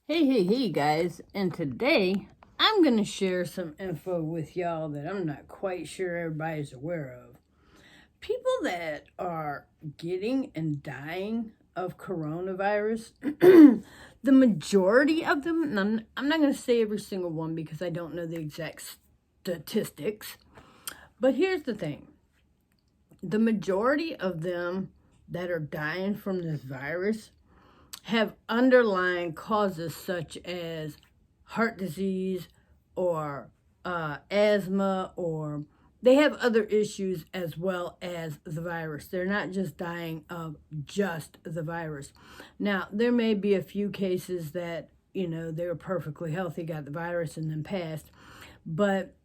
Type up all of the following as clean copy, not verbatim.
Hey, guys, and today I'm going to share some info with y'all that I'm not quite sure everybody's aware of. People that are getting and dying of coronavirus, the majority of them, and I'm not going to say every single one because I don't know the exact statistics, but here's the thing. The majority of them that are dying from this virus have underlying causes such as heart disease or asthma, or they have other issues as well as the virus. They're not just dying of just the virus. Now, there may be a few cases that, they were perfectly healthy, got the virus, and then passed. But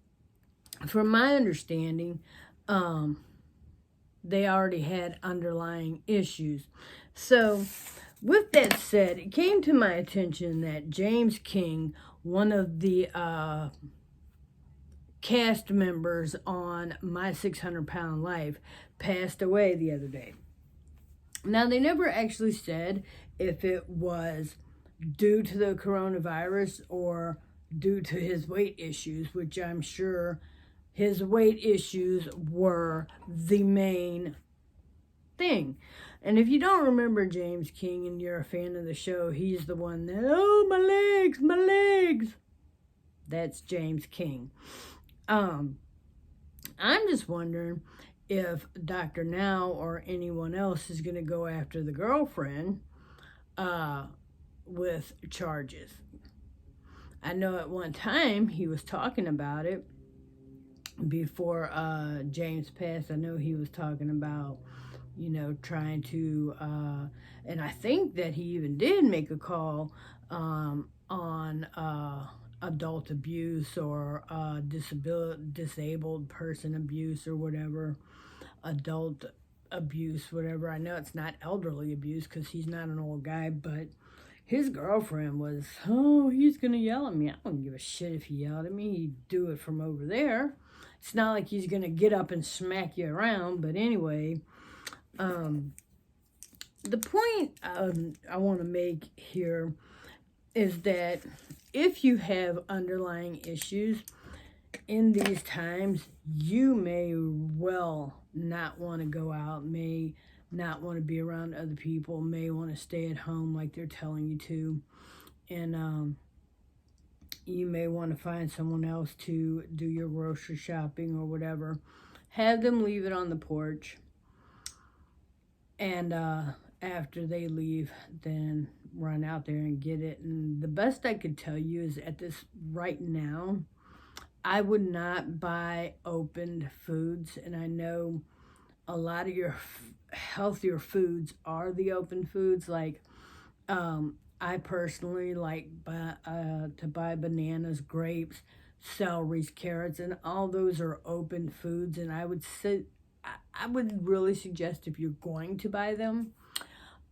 from my understanding, they already had underlying issues. So, with that said, it came to my attention that James King, one of the cast members on My 600 Pound Life, passed away the other day. Now, they never actually said if it was due to the coronavirus or due to his weight issues, which I'm sure his weight issues were the main thing. And if you don't remember James King and you're a fan of the show, he's the one that, oh, my legs. That's James King. I'm just wondering if Dr. Now or anyone else is going to go after the girlfriend with charges. I know at one time he was talking about it before James passed. I know he was talking about trying to, and I think that he even did make a call on adult abuse or disabled person abuse or whatever, adult abuse, whatever. I know it's not elderly abuse because he's not an old guy, but his girlfriend was, oh, he's going to yell at me. I don't give a shit if he yelled at me. He'd do it from over there. It's not like he's going to get up and smack you around, but anyway, the point I want to make here is that if you have underlying issues in these times, you may well not want to go out, may not want to be around other people, may want to stay at home like they're telling you to, and you may want to find someone else to do your grocery shopping or whatever. Have them leave it on the porch. And after they leave, then run out there and get it. And the best I could tell you is at this right now, I would not buy opened foods. And I know a lot of your healthier foods are the open foods. Like I personally like to buy bananas, grapes, celery, carrots, and all those are open foods. And I would really suggest, if you're going to buy them,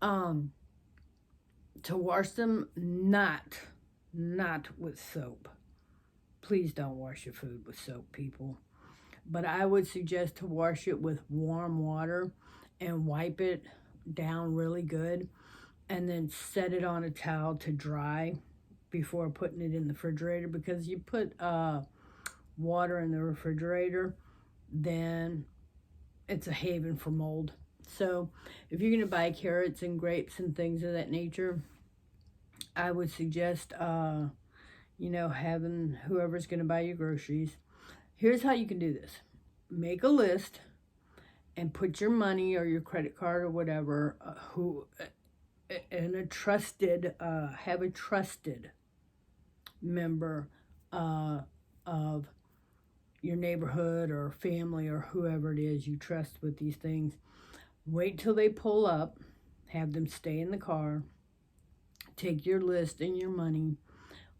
to wash them not with soap. Please don't wash your food with soap, people. But I would suggest to wash it with warm water and wipe it down really good, and then set it on a towel to dry before putting it in the refrigerator, because you put water in the refrigerator, then it's a haven for mold. So if you're going to buy carrots and grapes and things of that nature, I would suggest, having whoever's going to buy your groceries. Here's how you can do this. Make a list and put your money or your credit card or whatever, have a trusted member of your neighborhood or family or whoever it is you trust with these things. Wait till they pull up, have them stay in the car, take your list and your money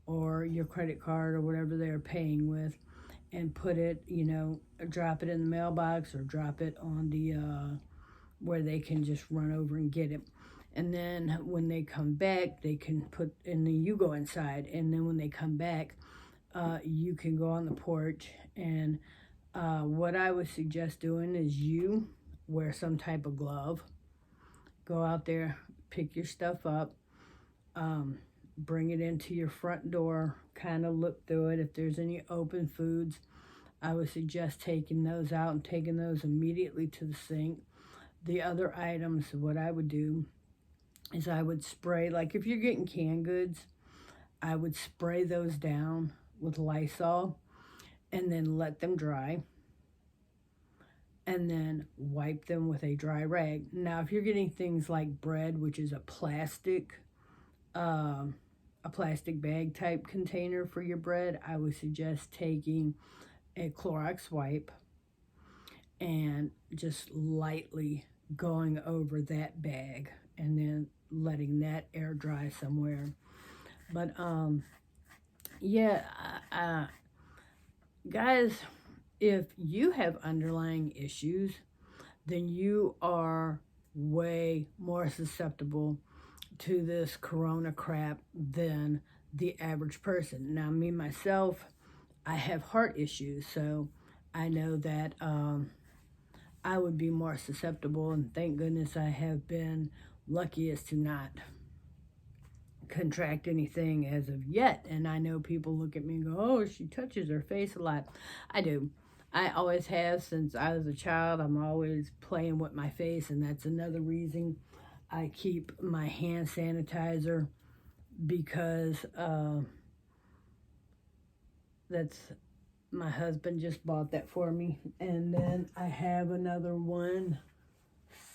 or your credit card or whatever they're paying with, and put it, drop it in the mailbox or drop it on the where they can just run over and get it. And then when they come back, they can and then you go inside, and then when they come back, you can go on the porch. And what I would suggest doing is you wear some type of glove, go out there, pick your stuff up, bring it into your front door, kind of look through it. If there's any open foods, I would suggest taking those out and taking those immediately to the sink. The other items, what I would do is I would spray, like if you're getting canned goods, I would spray those down with Lysol and then let them dry and then wipe them with a dry rag. Now, if you're getting things like bread, which is a plastic bag type container for your bread, I would suggest taking a Clorox wipe and just lightly going over that bag and then letting that air dry somewhere. But yeah, guys, if you have underlying issues, then you are way more susceptible to this corona crap than the average person. Now, me, myself, I have heart issues, so I know that I would be more susceptible, and thank goodness I have been lucky as to not contract anything as of yet. And I know people look at me and go, oh, she touches her face a lot. I do. I always have since I was a child. I'm always playing with my face, and that's another reason I keep my hand sanitizer, because that's my husband just bought that for me. And then I have another one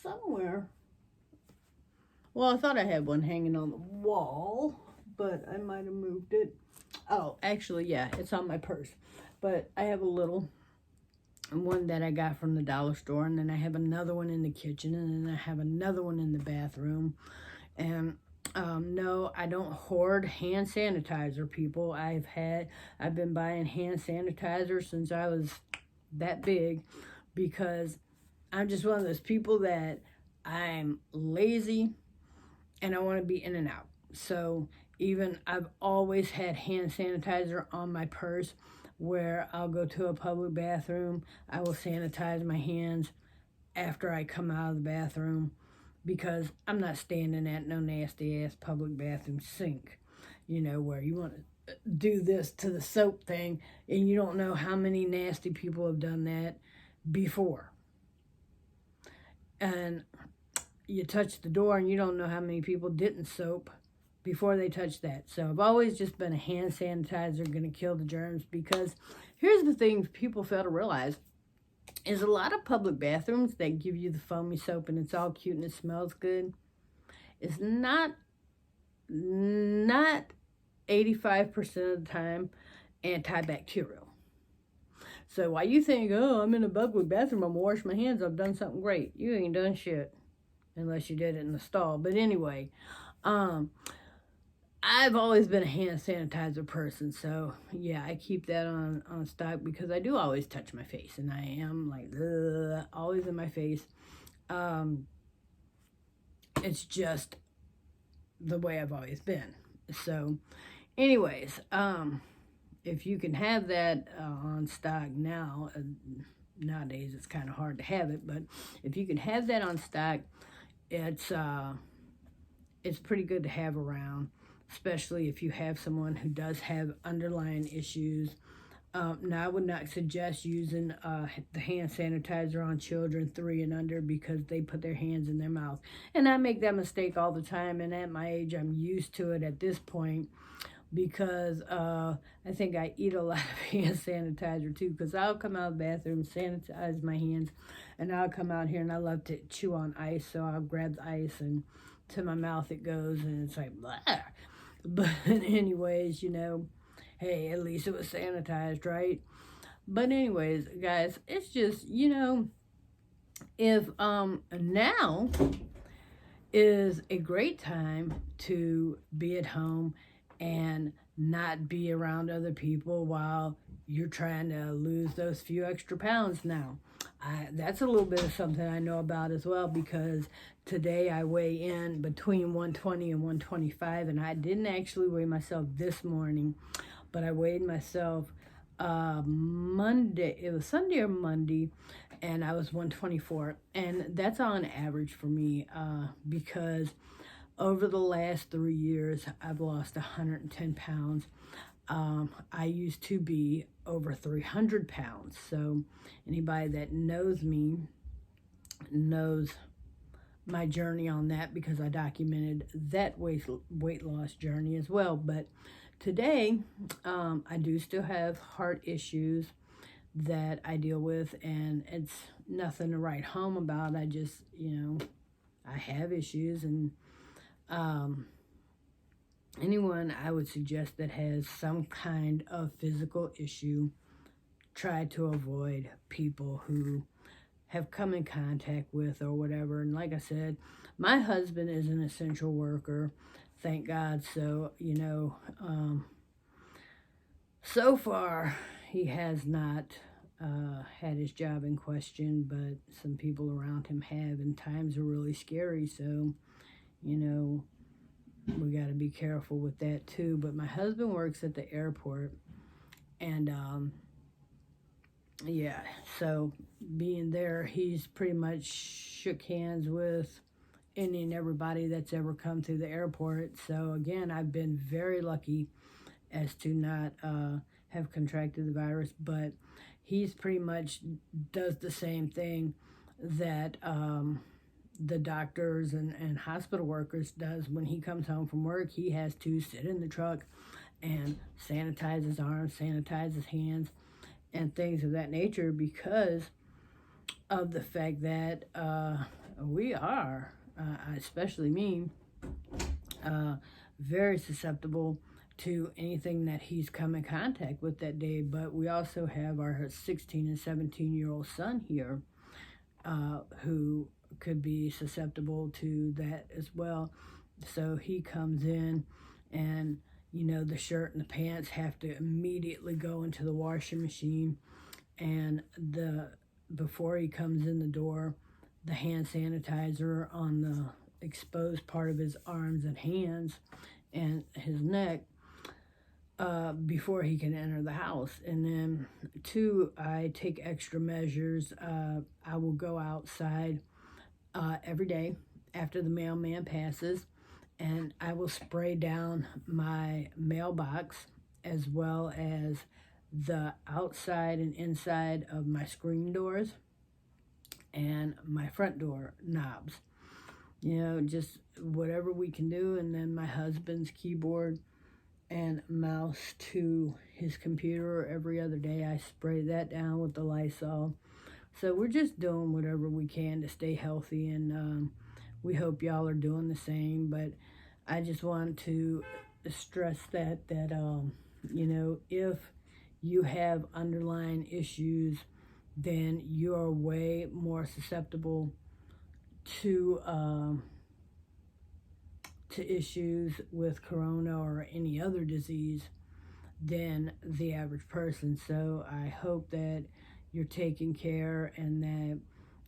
somewhere. Well, I thought I had one hanging on the wall, but I might have moved it. Oh, actually, yeah, it's on my purse. But I have a little one that I got from the dollar store, and then I have another one in the kitchen, and then I have another one in the bathroom. And no, I don't hoard hand sanitizer, people. I've been buying hand sanitizer since I was that big, because I'm just one of those people that I'm lazy and I want to be in and out. So even I've always had hand sanitizer on my purse, where I'll go to a public bathroom, I will sanitize my hands after I come out of the bathroom, because I'm not standing at no nasty ass public bathroom sink, where you want to do this to the soap thing and you don't know how many nasty people have done that before. And you touch the door and you don't know how many people didn't soap before they touched that. So I've always just been a hand sanitizer, going to kill the germs, because here's the thing people fail to realize is a lot of public bathrooms that give you the foamy soap and it's all cute and it smells good is not 85% of the time antibacterial. So while you think, oh, I'm in a public bathroom, I'm gonna wash my hands, I've done something great, you ain't done shit unless you did it in the stall. But anyway, I've always been a hand sanitizer person, so yeah, I keep that on stock, because I do always touch my face, and I am like, always in my face. It's just the way I've always been. So anyways, if you can have that on stock now, nowadays it's kind of hard to have it, but if you can have that on stock, it's pretty good to have around, especially if you have someone who does have underlying issues. Now, I would not suggest using the hand sanitizer on children 3 and under, because they put their hands in their mouth. And I make that mistake all the time, and at my age, I'm used to it at this point, because I think I eat a lot of hand sanitizer too, because I'll come out of the bathroom, sanitize my hands, and I'll come out here and I love to chew on ice, so I'll grab the ice and to my mouth it goes, and it's like, blah. But anyways, hey, at least it was sanitized, right? But anyways, guys, it's just, if now is a great time to be at home and not be around other people while you're trying to lose those few extra pounds now. That's a little bit of something I know about as well, because today I weigh in between 120 and 125, and I didn't actually weigh myself this morning, but I weighed myself Monday. It was Sunday or Monday, and I was 124, and that's on average for me, because over the last 3 years, I've lost 110 pounds. I used to be over 300 pounds. So anybody that knows me knows my journey on that, because I documented that weight loss journey as well. But today, I do still have heart issues that I deal with, and it's nothing to write home about. I just, I have issues, and anyone I would suggest that has some kind of physical issue, try to avoid people who have come in contact with or whatever. And like I said, my husband is an essential worker, thank God. So, so far he has not had his job in question, but some people around him have, and times are really scary. So, we got to be careful with that too. But my husband works at the airport, and yeah, so being there, he's pretty much shook hands with any and everybody that's ever come through the airport. So again, I've been very lucky as to not have contracted the virus, but he's pretty much does the same thing that the doctors and hospital workers does. When he comes home from work, he has to sit in the truck and sanitize his arms, sanitize his hands, and things of that nature, because of the fact that we are, especially me, very susceptible to anything that he's come in contact with that day. But we also have our 16 and 17-year-old son here, who could be susceptible to that as well. So he comes in, and the shirt and the pants have to immediately go into the washing machine, and before he comes in the door, the hand sanitizer on the exposed part of his arms and hands and his neck, before he can enter the house. And then 2, I take extra measures. I will go outside every day after the mailman passes, and I will spray down my mailbox, as well as the outside and inside of my screen doors and my front door knobs. Just whatever we can do. And then my husband's keyboard and mouse to his computer every other day, I spray that down with the Lysol. So we're just doing whatever we can to stay healthy, and we hope y'all are doing the same. But I just want to stress that if you have underlying issues, then you are way more susceptible to issues with corona or any other disease than the average person. So I hope that you're taking care, and that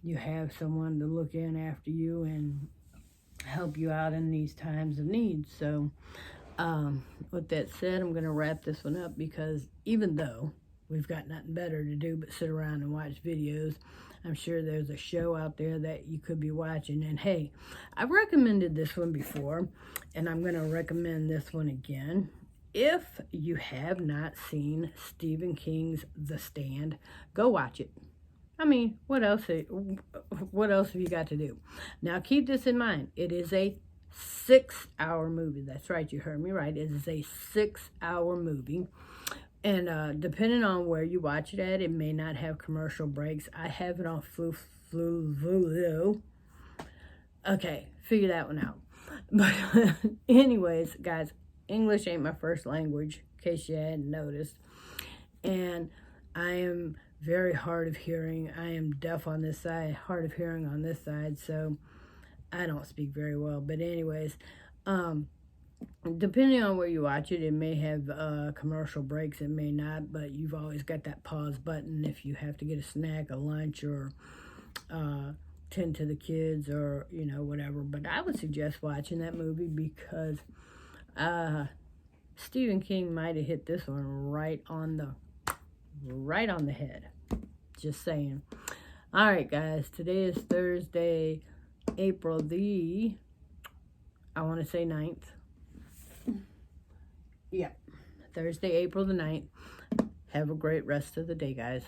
you have someone to look in after you and help you out in these times of need. So with that said, I'm going to wrap this one up, because even though we've got nothing better to do but sit around and watch videos, I'm sure there's a show out there that you could be watching. And hey, I've recommended this one before, and I'm going to recommend this one again. If you have not seen Stephen King's The Stand, go watch it. I mean, what else have you got to do? Now, keep this in mind. It is a 6-hour movie. That's right, you heard me right. It is a 6-hour movie. And depending on where you watch it at, it may not have commercial breaks. I have it on Hulu. Okay, figure that one out. But anyways, guys, English ain't my first language, in case you hadn't noticed. And I am very hard of hearing. I am deaf on this side, hard of hearing on this side, so I don't speak very well. But anyways, depending on where you watch it, it may have commercial breaks, it may not, but you've always got that pause button if you have to get a snack, a lunch, or tend to the kids, or whatever. But I would suggest watching that movie, because Stephen King might have hit this one right on the head. Just saying. All right, guys, today is Thursday, April the I want to say 9th. Yep. Thursday, April the 9th. Have a great rest of the day, guys.